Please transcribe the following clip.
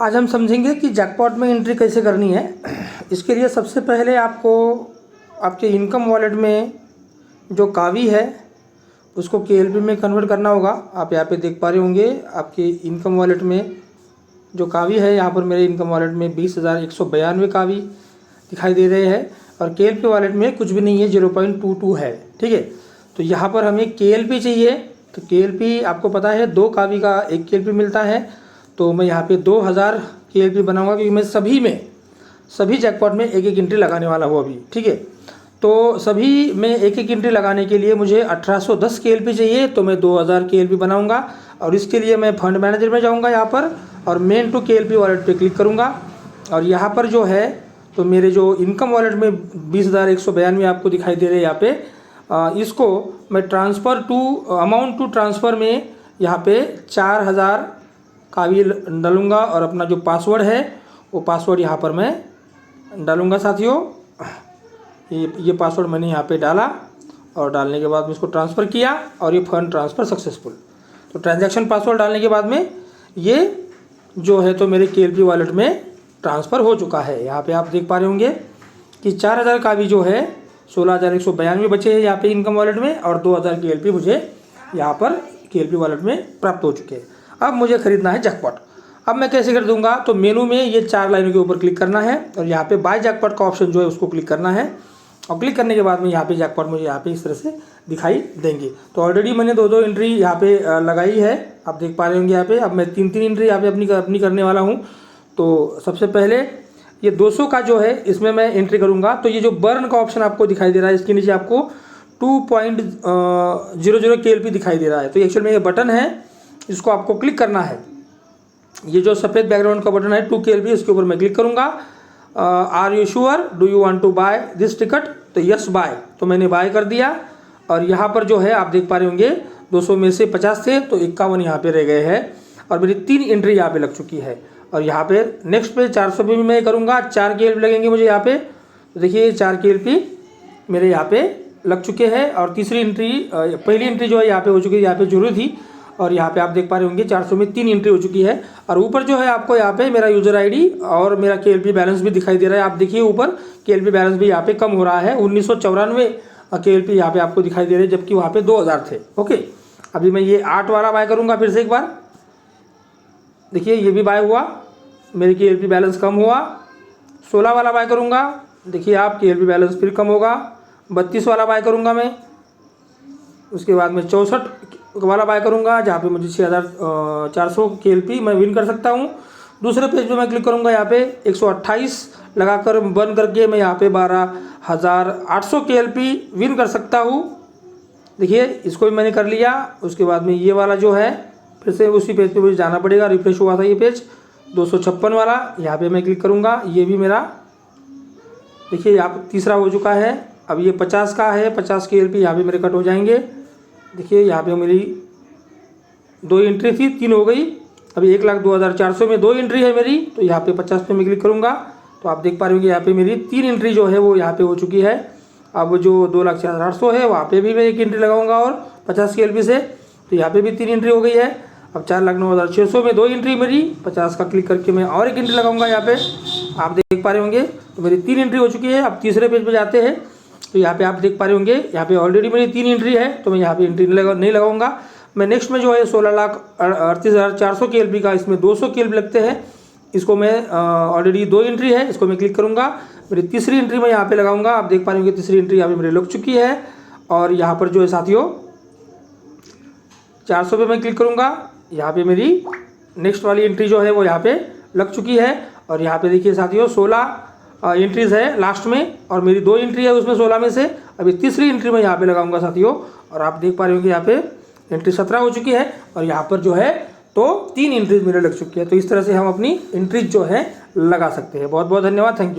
आज हम समझेंगे कि जैकपॉट में एंट्री कैसे करनी है। इसके लिए सबसे पहले आपको आपके इनकम वॉलेट में जो कावी है उसको केएलपी में कन्वर्ट करना होगा। आप यहाँ पे देख पा रहे होंगे आपके इनकम वॉलेट में जो कावी है, यहाँ पर मेरे इनकम वॉलेट में 20,192 कावी दिखाई दे रहे हैं और केएलपी वॉलेट में कुछ भी नहीं है, 0.22 है। ठीक है, तो यहाँ पर हमें केएलपी चाहिए। तो केएलपी आपको पता है 2 कावी का 1 केएलपी मिलता है, तो मैं यहाँ पे 2000 केएलपी बनाऊंगा क्योंकि मैं सभी जैकपॉट में एक एंट्री लगाने वाला हूँ अभी। ठीक है, तो सभी में एक एंट्री लगाने के लिए मुझे 1810 केएलपी चाहिए, तो मैं 2000 केएलपी बनाऊंगा और इसके लिए मैं फंड मैनेजर में जाऊंगा यहाँ पर और मेन टू केएलपी वॉलेट पे क्लिक करूंगा और यहाँ पर जो है तो मेरे जो इनकम वॉलेट में 20,192 आपको दिखाई दे रहे हैं यहाँ पे, इसको मैं transfer to amount to transfer में यहाँ पे 4000 कावी डालूंगा और अपना जो पासवर्ड है वो पासवर्ड यहाँ पर मैं डालूंगा साथियों। ये पासवर्ड मैंने यहाँ पे डाला और डालने के बाद में इसको ट्रांसफ़र किया और ये फंड ट्रांसफ़र सक्सेसफुल। तो ट्रांजैक्शन पासवर्ड डालने के बाद में ये जो है तो मेरे केएलपी वॉलेट में ट्रांसफ़र हो चुका है। यहाँ पे आप देख पा रहे होंगे कि 4000 कावी जो है 16,192 बचे हैं यहाँ पे इनकम वॉलेट में और 2000 केएलपी मुझे यहाँ पर केएलपी वॉलेट में प्राप्त हो चुके हैं। अब मुझे खरीदना है जैकपॉट। अब मैं कैसे कर दूंगा, तो मेनू में ये 4 लाइनों के ऊपर क्लिक करना है और यहाँ पे बाय जैकपॉट का ऑप्शन जो है उसको क्लिक करना है और क्लिक करने के बाद में यहाँ पे जैकपॉट मुझे यहाँ पे इस तरह से दिखाई देंगे। तो ऑलरेडी मैंने 2-2 एंट्री यहाँ पे लगाई है, आप देख पा रहे होंगे यहाँ पे। अब मैं 3-3 एंट्री यहाँ पे अपनी करने वाला हूँ। तो सबसे पहले ये 200 का जो है इसमें मैं एंट्री करूँगा। तो ये जो बर्न का ऑप्शन आपको दिखाई दे रहा है इसके नीचे आपको 2.00 केएलपी दिखाई दे रहा है। तो एक्चुअल में ये बटन है, इसको आपको क्लिक करना है। ये जो सफ़ेद बैकग्राउंड का बटन है 2 केएलपी, इसके ऊपर मैं क्लिक करूँगा। Are you sure, do you want to buy this ticket, तो यस बाय, तो मैंने बाय कर दिया। और यहाँ पर जो है आप देख पा रहे होंगे 200 में से 50 थे तो 51 यहाँ पे रह गए हैं और मेरी 3 एंट्री यहाँ पे लग चुकी है। और यहाँ पे नेक्स्ट पे 400 भी मैं करूँगा, 4 केएलपी लगेंगे मुझे यहाँ पे। तो देखिए 4 केएलपी मेरे यहाँ पे लग चुके हैं और तीसरी एंट्री पहली एंट्री जो है यहाँ पे हो चुकी है, यहाँ पे जरूरी थी। और यहाँ पे आप देख पा रहे होंगे 400 में 3 एंट्री हो चुकी है। और ऊपर जो है आपको यहाँ पे मेरा यूज़र आईडी और मेरा केएलपी बैलेंस भी दिखाई दे रहा है। आप देखिए ऊपर केएलपी बैलेंस भी यहाँ पे कम हो रहा है, 1994 केएलपी यहाँ पे आपको दिखाई दे रहे हैं, जबकि वहाँ पे 2000 थे। ओके, अभी मैं ये 8 वाला बाय करूँगा फिर से एक बार। देखिए ये भी बाय हुआ, मेरी केएलपी बैलेंस कम हुआ। 16 वाला बाय करूँगा, देखिए आप केएलपी बैलेंस फिर कम होगा। 32 वाला बाय करूँगा मैं, उसके बाद में 64 वाला बाय करूँगा जहाँ पे मुझे 6400 केएलपी मैं विन कर सकता हूँ। दूसरे पेज पे मैं क्लिक करूँगा, यहाँ पे 128 लगाकर बंद करके मैं यहाँ पे 12,800 केएलपी विन कर सकता हूँ। देखिए इसको भी मैंने कर लिया। उसके बाद में ये वाला जो है फिर से उसी पेज पे मुझे जाना पड़ेगा, रिफ्रेश हुआ था ये पेज 256 वाला, यहाँ पे मैं क्लिक करूँगा। ये भी मेरा देखिए यहाँ पे तीसरा हो चुका है। अब ये 50 का है, 50 केएलपी यहाँ पे मेरे कट हो जाएंगे। देखिए यहाँ पे मेरी 2 एंट्री थी, 3 हो गई। अभी 1,02,400 में 2 एंट्री है मेरी, तो यहाँ पे 50 पे मैं क्लिक करूँगा। तो आप देख पा रहे होंगे यहाँ पे मेरी 3 एंट्री जो है वो यहाँ पे हो चुकी है। अब जो 2,04,800 है वहाँ पे भी मैं 1 एंट्री लगाऊंगा और 50 केएलपी से, तो यहाँ पे भी 3 एंट्री हो गई है। अब 4,09,600 में 2 एंट्री मेरी, 50 का क्लिक करके मैं और 1 एंट्री लगाऊंगा यहाँ पे। आप देख पा रहे होंगे तो मेरी 3 एंट्री हो चुकी है। अब तीसरे पेज पे जाते हैं, तो यहाँ पे आप देख पा रहे होंगे यहाँ पे ऑलरेडी मेरी 3 एंट्री है, तो मैं यहाँ पे एंट्री नहीं लगाऊंगा। मैं नेक्स्ट में जो है 16,38,400 केएलपी का, इसमें 200 केएलपी लगते हैं। इसको मैं ऑलरेडी 2 एंट्री है, इसको मैं क्लिक करूँगा। मेरी तीसरी एंट्री मैं यहाँ पे लगाऊंगा। आप देख पा रहे होंगे तीसरी एंट्री यहाँ पे मेरी लग चुकी है। और यहाँ पर जो है साथियों 400 पे मैं क्लिक करूँगा। यहाँ पे मेरी नेक्स्ट वाली एंट्री जो है वो यहाँ पे लग चुकी है। और यहाँ पे देखिए साथियों 16 एंट्रीज है लास्ट में और मेरी 2 एंट्री है उसमें 16 में से। अभी तीसरी एंट्री मैं यहाँ पे लगाऊंगा साथियों। और आप देख पा रहे होंगे यहाँ पे एंट्री 17 हो चुकी है और यहाँ पर जो है तो 3 एंट्रीज मेरे लग चुकी है। तो इस तरह से हम अपनी एंट्रीज जो है लगा सकते हैं। बहुत बहुत धन्यवाद, थैंक यू।